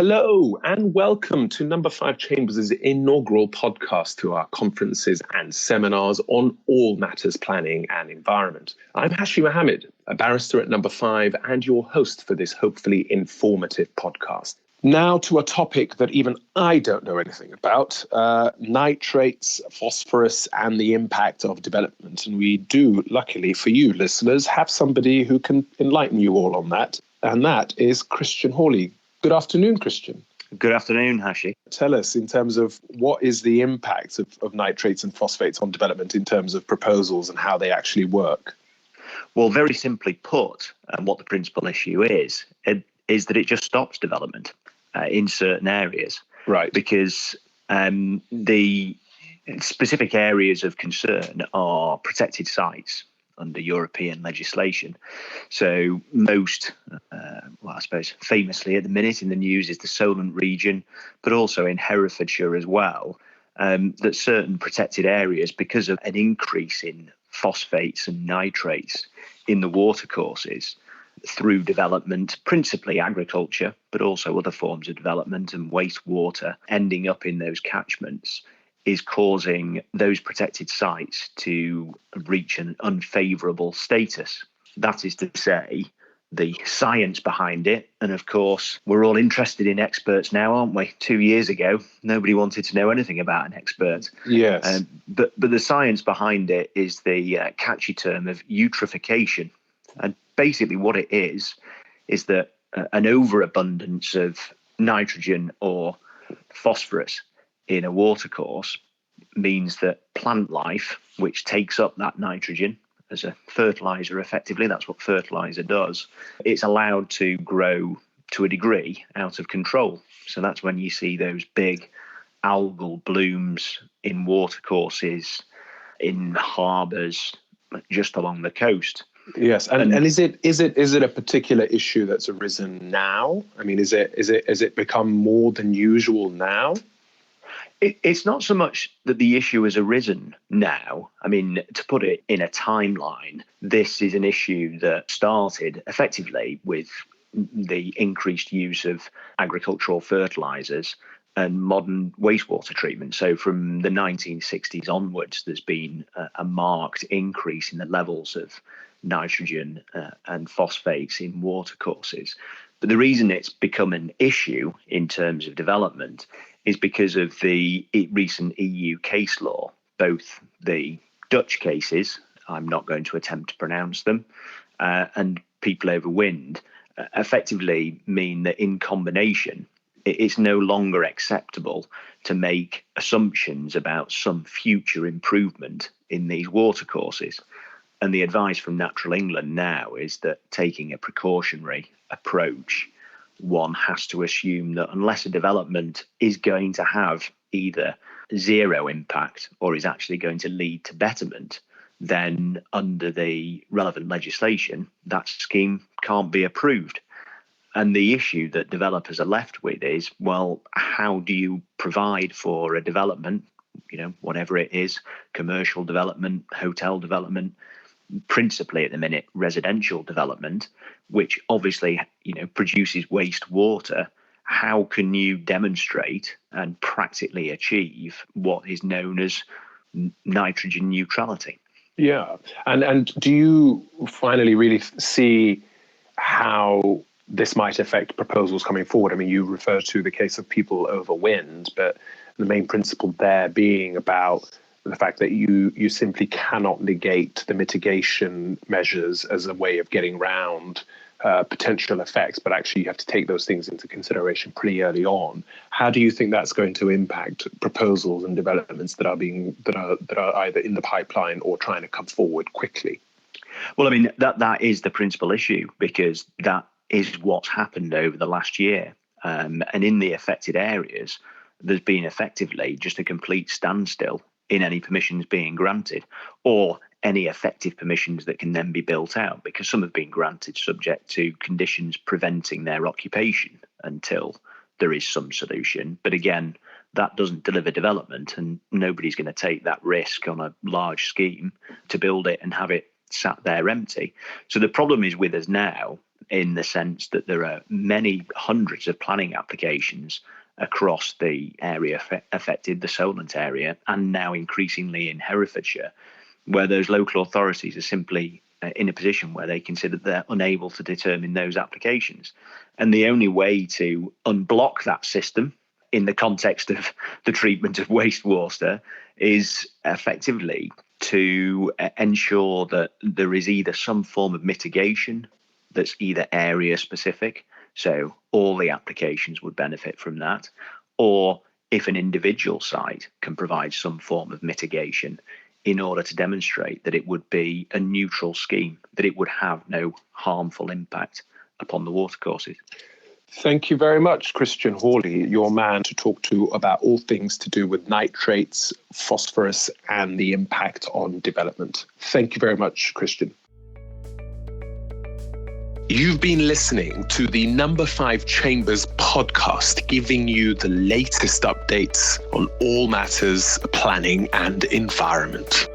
Hello and welcome to Number 5 Chambers' inaugural podcast to our conferences and seminars on all matters planning and environment. I'm Hashi Mohammed, a barrister at Number 5 and your host for this hopefully informative podcast. Now to a topic that even I don't know anything about, nitrates, phosphorus and the impact of development. And we do, luckily for you listeners, have somebody who can enlighten you all on that. And that is Christian Hawley. Good afternoon, Christian. Good afternoon, Hashi. Tell us in terms of what is the impact of nitrates and phosphates on development in terms of proposals and how they actually work. Well, very simply put, what the principal issue is that it just stops development in certain areas. Right. Because the specific areas of concern are protected sites under European legislation. So most, I suppose famously at the minute in the news is the Solent region, but also in Herefordshire as well, that certain protected areas, because of an increase in phosphates and nitrates in the watercourses through development, principally agriculture, but also other forms of development and wastewater ending up in those catchments, is causing those protected sites to reach an unfavourable status. That is to say, the science behind it, and of course, we're all interested in experts now, aren't we? 2 years ago, nobody wanted to know anything about an expert. Yes. But the science behind it is the catchy term of eutrophication. And basically what it is that an overabundance of nitrogen or phosphorus in a watercourse means that plant life, which takes up that nitrogen as a fertilizer, effectively, that's what fertilizer does, it's allowed to grow to a degree out of control. So that's when you see those big algal blooms in watercourses, in harbours, just along the coast. Yes, and is it a particular issue that's arisen now? I mean, has it become more than usual now? It's not so much that the issue has arisen now. I mean, to put it in a timeline, this is an issue that started effectively with the increased use of agricultural fertilizers and modern wastewater treatment. So from the 1960s onwards, there's been a marked increase in the levels of nitrogen and phosphates in watercourses. But the reason it's become an issue in terms of development is because of the recent EU case law. Both the Dutch cases, I'm not going to attempt to pronounce them, and People Over Wind, effectively mean that in combination, it's no longer acceptable to make assumptions about some future improvement in these watercourses. And the advice from Natural England now is that taking a precautionary approach, one has to assume that unless a development is going to have either zero impact or is actually going to lead to betterment, then under the relevant legislation, that scheme can't be approved. And the issue that developers are left with is, well, how do you provide for a development, whatever it is, commercial development, hotel development, principally at the minute residential development, which obviously produces wastewater. How can you demonstrate and practically achieve what is known as nitrogen neutrality? Yeah, and do you finally really see how this might affect proposals coming forward? I mean, you refer to the case of People Over Wind, but the main principle there being about the fact that you simply cannot negate the mitigation measures as a way of getting around potential effects, but actually you have to take those things into consideration pretty early on. How do you think that's going to impact proposals and developments that are either in the pipeline or trying to come forward quickly? Well, I mean, that is the principal issue, because that is what's happened over the last year. And in the affected areas, there's been effectively just a complete standstill in any permissions being granted, or any effective permissions that can then be built out, because some have been granted subject to conditions preventing their occupation until there is some solution. But again, that doesn't deliver development, and nobody's going to take that risk on a large scheme to build it and have it sat there empty. So the problem is with us now in the sense that there are many hundreds of planning applications across the area affected, the Solent area, and now increasingly in Herefordshire, where those local authorities are simply in a position where they consider they're unable to determine those applications. And the only way to unblock that system in the context of the treatment of wastewater is effectively to ensure that there is either some form of mitigation that's either area specific, so all the applications would benefit from that, or if an individual site can provide some form of mitigation in order to demonstrate that it would be a neutral scheme, that it would have no harmful impact upon the watercourses. Thank you very much, Christian Hawley, your man to talk to about all things to do with nitrates, phosphorus, and the impact on development. Thank you very much, Christian. You've been listening to the No5 Chambers podcast, giving you the latest updates on all matters planning and environment.